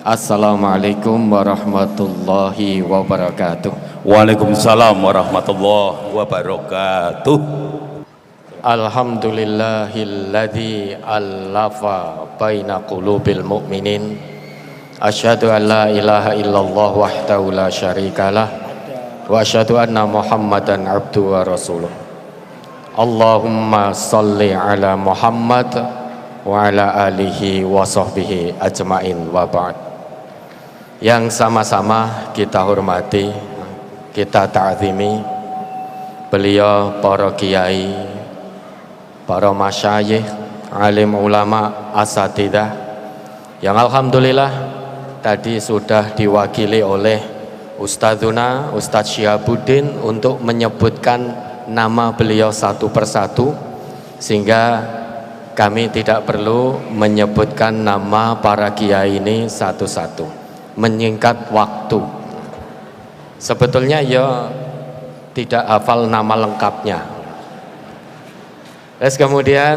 Assalamualaikum warahmatullahi wabarakatuh. Waalaikumsalam warahmatullahi wabarakatuh. Alhamdulillahilladzi allafa baina qulubil mu'minin. Asyhadu an la ilaha illallah wahdahu la syarikalah wa asyhadu anna Muhammadan abduhu wa rasuluh. Allahumma shalli ala Muhammad wa ala alihi wa sahbihi ajmain wa ba'd. Yang sama-sama kita hormati, kita ta'zimi beliau, para kiai, para masyayikh, alim ulama, asatidah yang alhamdulillah tadi sudah diwakili oleh Ustadzuna Ustadz Syihabuddin untuk menyebutkan nama beliau satu persatu, sehingga kami tidak perlu menyebutkan nama para kiai ini satu-satu, menyingkat waktu. Sebetulnya ya tidak hafal nama lengkapnya. Terus kemudian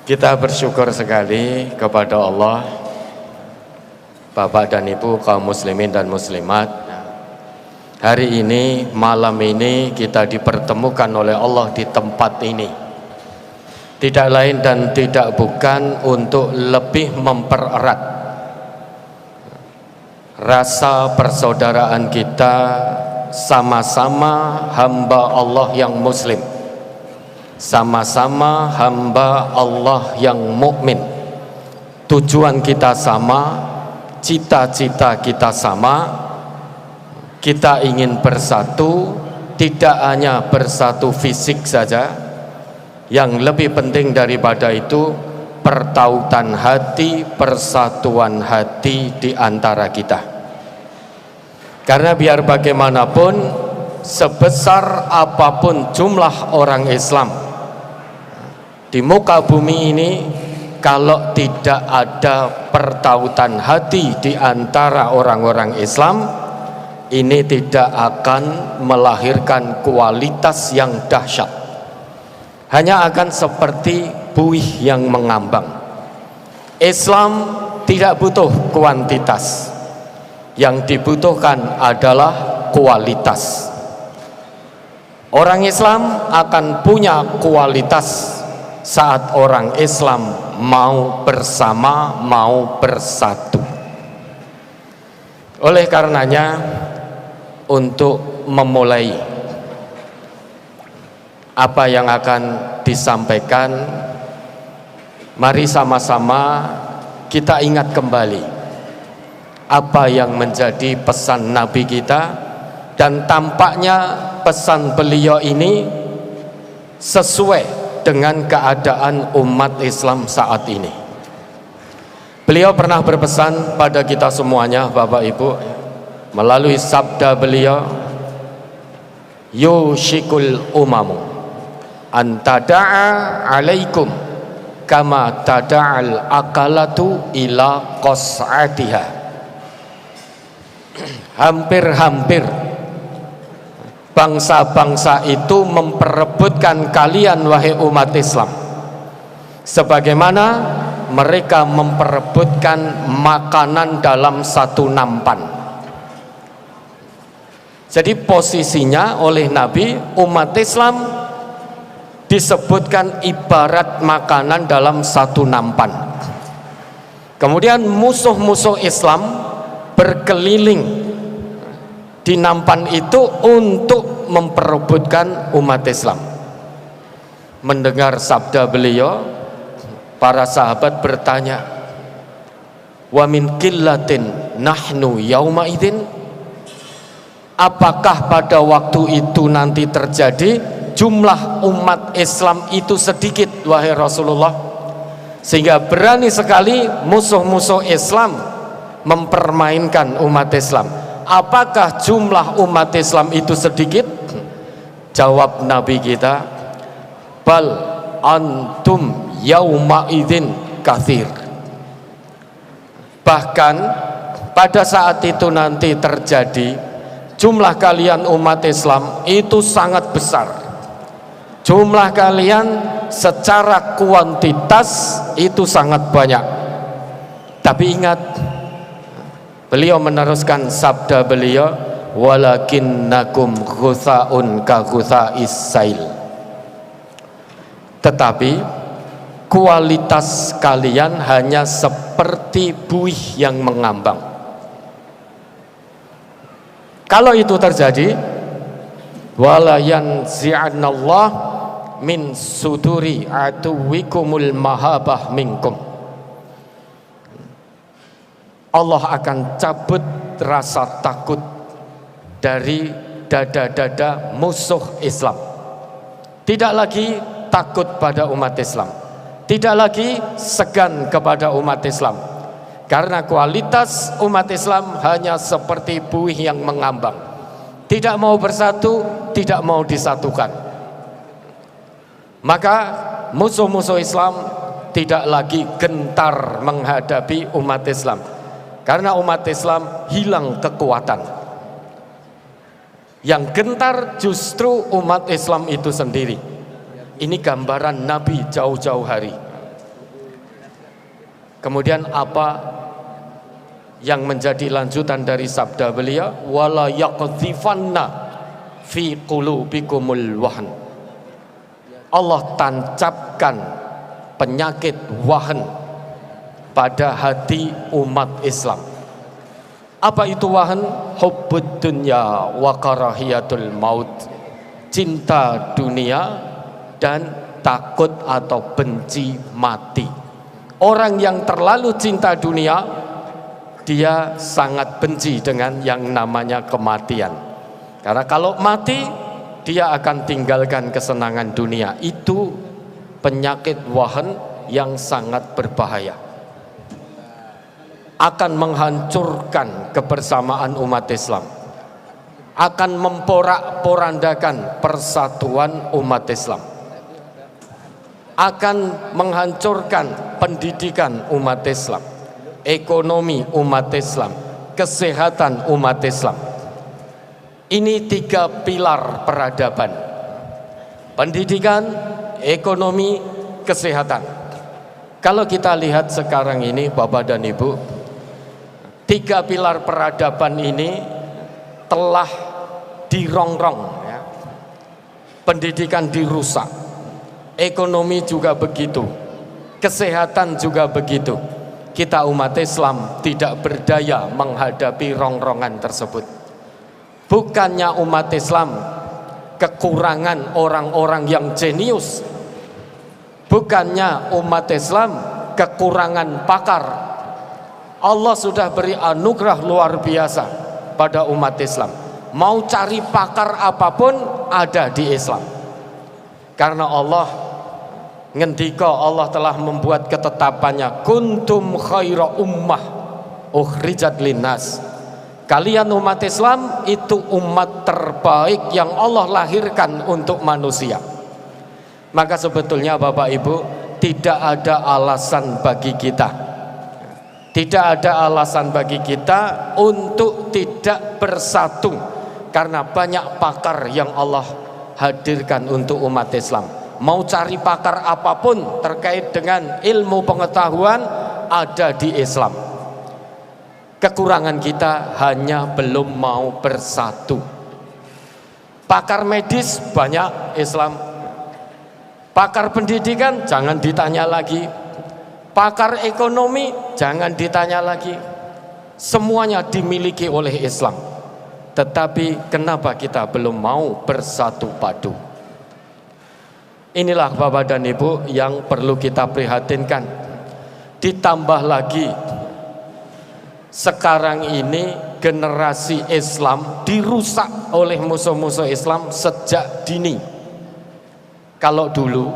kita bersyukur sekali kepada Allah, Bapak dan Ibu kaum muslimin dan muslimat. Hari ini, malam ini kita dipertemukan oleh Allah di tempat ini, tidak lain dan tidak bukan untuk lebih mempererat rasa persaudaraan kita, sama-sama hamba Allah yang muslim, sama-sama hamba Allah yang mukmin. Tujuan kita sama, cita-cita kita sama, kita ingin bersatu, tidak hanya bersatu fisik saja, yang lebih penting daripada itu pertautan hati, persatuan hati di antara kita. Karena biar bagaimanapun, sebesar apapun jumlah orang Islam di muka bumi ini, kalau tidak ada pertautan hati di antara orang-orang Islam, ini tidak akan melahirkan kualitas yang dahsyat. Hanya akan seperti buih yang mengambang. Islam tidak butuh kuantitas, yang dibutuhkan adalah kualitas. Orang Islam akan punya kualitas saat orang Islam mau bersama, mau bersatu. Oleh karenanya, untuk memulai apa yang akan disampaikan, mari sama-sama kita ingat kembali apa yang menjadi pesan Nabi kita, dan tampaknya pesan beliau ini sesuai dengan keadaan umat Islam saat ini. Beliau pernah berpesan pada kita semuanya, Bapak Ibu, melalui sabda beliau, yushikul umamu antada'a alaikum kama tada'al akalatu ila qas'atiha. Hampir-hampir bangsa-bangsa itu memperebutkan kalian, wahai umat Islam, sebagaimana mereka memperebutkan makanan dalam satu nampan. Jadi posisinya oleh Nabi, umat Islam disebutkan ibarat makanan dalam satu nampan. Kemudian musuh-musuh Islam berkeliling di nampan itu untuk memperebutkan umat Islam. Mendengar sabda beliau, para sahabat bertanya, wa min qillatin nahnu yauma idzin, apakah pada waktu itu nanti terjadi jumlah umat Islam itu sedikit, wahai Rasulullah, sehingga berani sekali musuh-musuh Islam mempermainkan umat Islam? Apakah jumlah umat Islam itu sedikit? Jawab Nabi kita, bal antum yauma idzin katsir. Bahkan pada saat itu nanti terjadi, jumlah kalian umat Islam itu sangat besar. Jumlah kalian secara kuantitas itu sangat banyak. Tapi ingat, beliau meneruskan sabda beliau, walakinnakum ghutha'un ka ghutha'is sail. Tetapi kualitas kalian hanya seperti buih yang mengambang. Kalau itu terjadi, wala yanzi'annallah min suduri aduwikumul mahabah minkum. Allah akan cabut rasa takut dari dada-dada musuh Islam. Tidak lagi takut pada umat Islam, tidak lagi segan kepada umat Islam, karena kualitas umat Islam hanya seperti buih yang mengambang, tidak mau bersatu, tidak mau disatukan. Maka musuh-musuh Islam tidak lagi gentar menghadapi umat Islam, karena umat Islam hilang kekuatan. Yang gentar justru umat Islam itu sendiri. Ini gambaran Nabi jauh-jauh hari. Kemudian apa yang menjadi lanjutan dari sabda beliau? Wala yaqdhifanna fi qulubikumul wahn. Allah tancapkan penyakit wahan pada hati umat Islam. Apa itu wahan? Hubbud dunya wa karahiyatul maut. Cinta dunia dan takut atau benci mati. Orang yang terlalu cinta dunia, dia sangat benci dengan yang namanya kematian. Karena kalau mati, dia akan tinggalkan kesenangan dunia. Itu penyakit wahan yang sangat berbahaya, akan menghancurkan kebersamaan umat Islam, akan memporak-porandakan persatuan umat Islam, akan menghancurkan pendidikan umat Islam, ekonomi umat Islam, kesehatan umat Islam. Ini 3 pilar peradaban: pendidikan, ekonomi, kesehatan. Kalau kita lihat sekarang ini Bapak dan Ibu, 3 pilar peradaban ini telah dirongrong ya. Pendidikan dirusak, ekonomi juga begitu, kesehatan juga begitu. Kita umat Islam tidak berdaya menghadapi rongrongan tersebut. Bukannya umat Islam kekurangan orang-orang yang jenius, bukannya umat Islam kekurangan pakar. Allah sudah beri anugerah luar biasa pada umat Islam. Mau cari pakar apapun ada di Islam. Karena Allah ngendika, Allah telah membuat ketetapannya, kuntum khaira ummah ukhrijat linnas. Kalian umat Islam itu umat terbaik yang Allah lahirkan untuk manusia. Maka sebetulnya Bapak Ibu, tidak ada alasan bagi kita, tidak ada alasan bagi kita untuk tidak bersatu, karena banyak pakar yang Allah hadirkan untuk umat Islam. Mau cari pakar apapun terkait dengan ilmu pengetahuan ada di Islam. Kekurangan kita hanya belum mau bersatu. Pakar medis banyak Islam, pakar pendidikan jangan ditanya lagi, pakar ekonomi jangan ditanya lagi. Semuanya dimiliki oleh Islam. Tetapi kenapa kita belum mau bersatu padu? Inilah Bapak dan Ibu yang perlu kita prihatinkan. Ditambah lagi, sekarang ini generasi Islam dirusak oleh musuh-musuh Islam sejak dini. Kalau dulu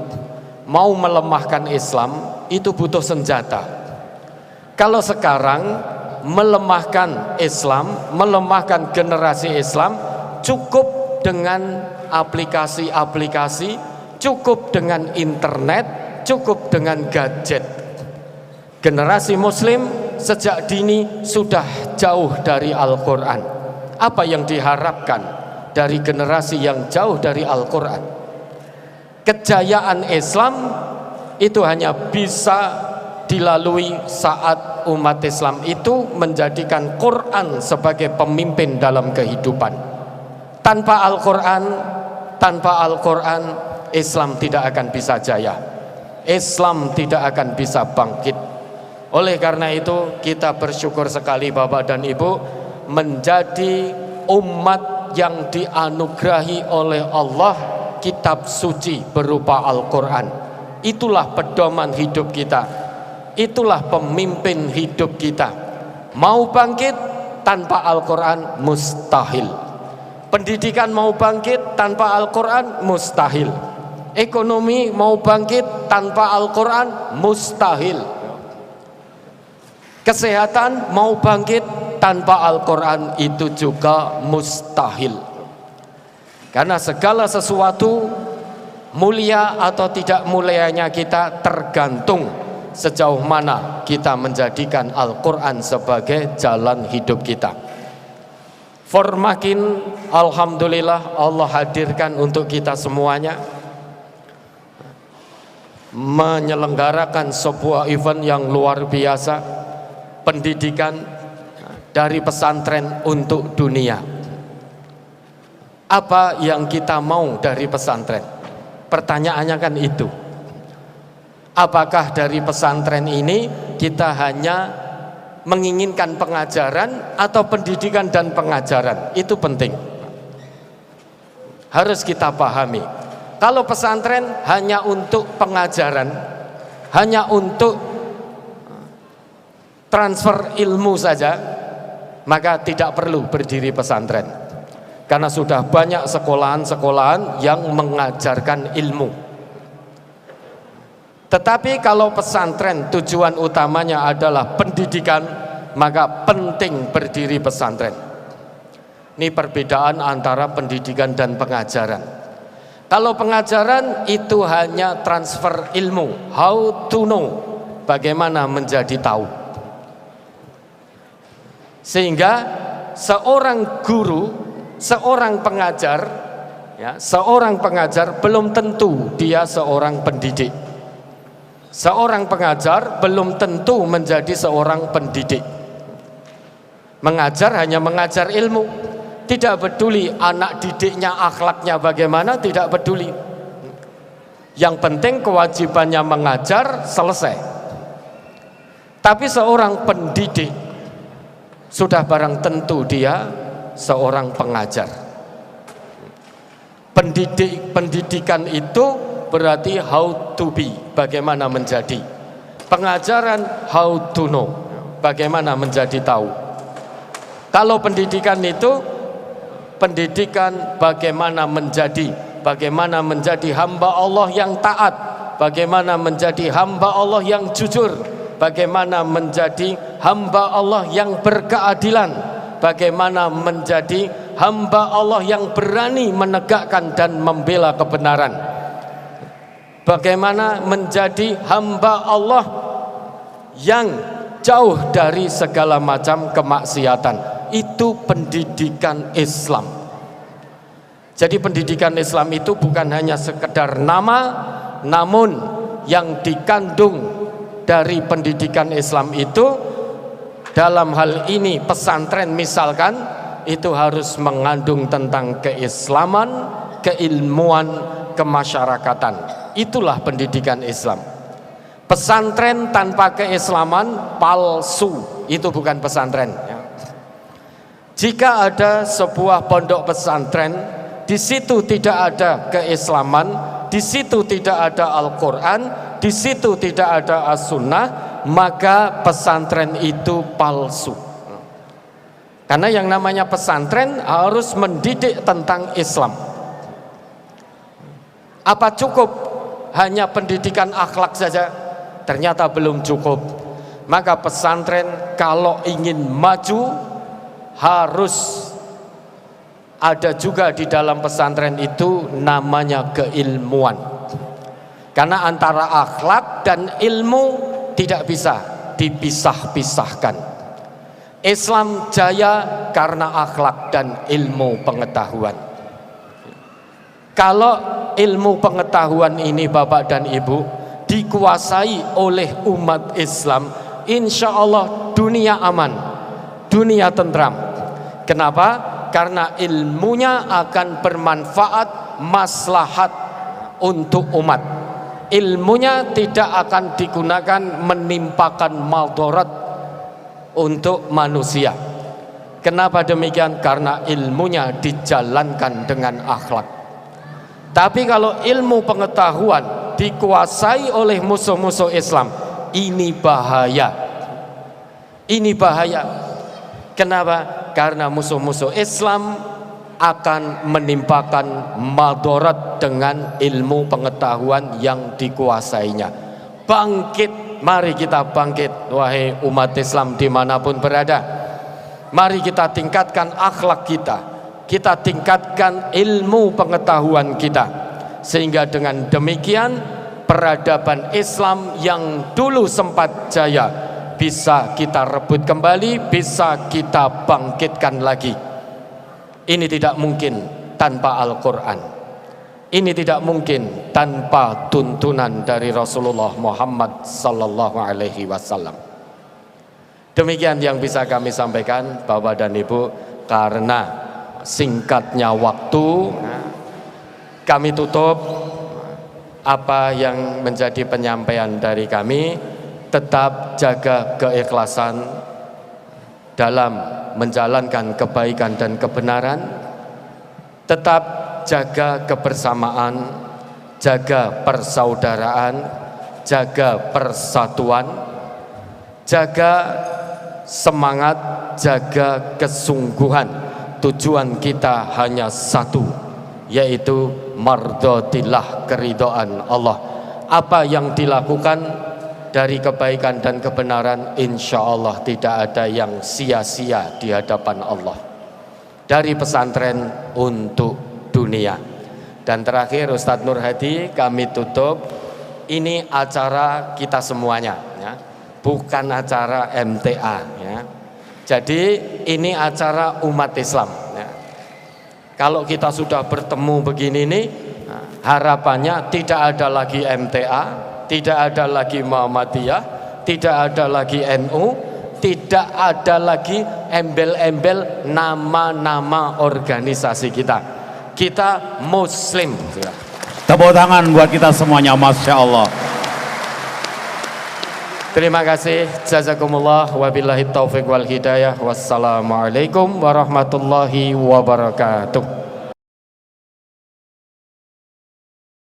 mau melemahkan Islam itu butuh senjata. Kalau sekarang melemahkan Islam, melemahkan generasi Islam cukup dengan aplikasi-aplikasi, cukup dengan internet, cukup dengan gadget. Generasi Muslim sejak dini sudah jauh dari Al-Quran. Apa yang diharapkan dari generasi yang jauh dari Al-Quran? Kejayaan Islam itu hanya bisa dilalui saat umat Islam itu menjadikan Quran sebagai pemimpin dalam kehidupan. Tanpa Al-Quran, Islam tidak akan bisa jaya. Islam tidak akan bisa bangkit. Oleh karena itu kita bersyukur sekali Bapak dan Ibu menjadi umat yang dianugerahi oleh Allah kitab suci berupa Al-Quran. Itulah pedoman hidup kita, itulah pemimpin hidup kita. Mau bangkit tanpa Al-Quran mustahil. Pendidikan mau bangkit tanpa Al-Quran mustahil. Ekonomi mau bangkit tanpa Al-Quran mustahil. Kesehatan mau bangkit tanpa Al-Quran itu juga mustahil. Karena segala sesuatu mulia atau tidak mulianya kita tergantung sejauh mana kita menjadikan Al-Quran sebagai jalan hidup kita. Formakin, alhamdulillah Allah hadirkan untuk kita semuanya menyelenggarakan sebuah event yang luar biasa, pendidikan dari pesantren untuk dunia. Apa yang kita mau dari pesantren? Pertanyaannya kan itu. Apakah dari pesantren ini kita hanya menginginkan pengajaran atau pendidikan dan pengajaran? Itu penting. Harus kita pahami. Kalau pesantren hanya untuk pengajaran, hanya untuk transfer ilmu saja, maka tidak perlu berdiri pesantren. Karena sudah banyak sekolahan-sekolahan yang mengajarkan ilmu. Tetapi kalau pesantren tujuan utamanya adalah pendidikan, maka penting berdiri pesantren. Ini perbedaan antara pendidikan dan pengajaran. Kalau pengajaran itu hanya transfer ilmu, how to know, bagaimana menjadi tahu. Sehingga seorang guru, seorang pengajar, seorang pengajar belum tentu dia seorang pendidik. Seorang pengajar belum tentu menjadi seorang pendidik. Mengajar hanya mengajar ilmu, tidak peduli anak didiknya akhlaknya bagaimana, tidak peduli. Yang penting kewajibannya mengajar, selesai. Tapi seorang pendidik sudah barang tentu dia seorang pengajar. Pendidikan itu berarti how to be, bagaimana menjadi. Pengajaran how to know, bagaimana menjadi tahu. Kalau pendidikan itu pendidikan bagaimana menjadi hamba Allah yang taat, bagaimana menjadi hamba Allah yang jujur, bagaimana menjadi hamba Allah yang berkeadilan, bagaimana menjadi hamba Allah yang berani menegakkan dan membela kebenaran, bagaimana menjadi hamba Allah yang jauh dari segala macam kemaksiatan. Itu pendidikan Islam. Jadi pendidikan Islam itu bukan hanya sekedar nama, namun yang dikandung dari pendidikan Islam itu, dalam hal ini pesantren misalkan, itu harus mengandung tentang keislaman, keilmuan, kemasyarakatan. Itulah pendidikan Islam. Pesantren tanpa keislaman palsu, itu bukan pesantren. Jika ada sebuah pondok pesantren, di situ tidak ada keislaman, di situ tidak ada Al-Quran, di situ tidak ada As-Sunnah, maka pesantren itu palsu. Karena yang namanya pesantren harus mendidik tentang Islam. Apa cukup hanya pendidikan akhlak saja? Ternyata belum cukup. Maka pesantren kalau ingin maju harus ada juga di dalam pesantren itu namanya keilmuan. Karena antara akhlak dan ilmu tidak bisa dipisah-pisahkan. Islam jaya karena akhlak dan ilmu pengetahuan. Kalau ilmu pengetahuan ini Bapak dan Ibu dikuasai oleh umat Islam, insya Allah dunia aman, dunia tentram. Kenapa? Karena ilmunya akan bermanfaat, maslahat untuk umat. Ilmunya tidak akan digunakan menimpakan madarat untuk manusia. Kenapa demikian? Karena ilmunya dijalankan dengan akhlak. Tapi kalau ilmu pengetahuan dikuasai oleh musuh-musuh Islam, ini bahaya. Ini bahaya. Kenapa? Karena musuh-musuh Islam akan menimpakan madarat dengan ilmu pengetahuan yang dikuasainya. Bangkit, mari kita bangkit, wahai umat Islam dimanapun berada. Mari kita tingkatkan akhlak kita tingkatkan ilmu pengetahuan kita, sehingga dengan demikian peradaban Islam yang dulu sempat jaya bisa kita rebut kembali, bisa kita bangkitkan lagi. Ini tidak mungkin tanpa Al-Quran. Ini tidak mungkin tanpa tuntunan dari Rasulullah Muhammad sallallahu alaihi wasallam. Demikian yang bisa kami sampaikan, Bapak dan Ibu. Karena singkatnya waktu, kami tutup apa yang menjadi penyampaian dari kami. Tetap jaga keikhlasan dalam menjalankan kebaikan dan kebenaran. Tetap jaga kebersamaan, jaga persaudaraan, jaga persatuan, jaga semangat, jaga kesungguhan. Tujuan kita hanya satu, yaitu mardhatillah, keridhaan Allah. Apa yang dilakukan dari kebaikan dan kebenaran, insya Allah tidak ada yang sia-sia di hadapan Allah. Dari pesantren untuk dunia. Dan terakhir Ustadz Nur Hadi, kami tutup. Ini acara kita semuanya, ya. Bukan acara MTA, ya. Jadi ini acara umat Islam, ya. Kalau kita sudah bertemu begini nih, harapannya tidak ada lagi MTA, tidak ada lagi Muhammadiyah, tidak ada lagi NU, tidak ada lagi embel-embel nama-nama organisasi kita. Kita Muslim. Tepuk tangan buat kita semuanya, Masya Allah. Terima kasih. Jazakumullah. Wabillahi taufiq wal hidayah. Wassalamualaikum warahmatullahi wabarakatuh.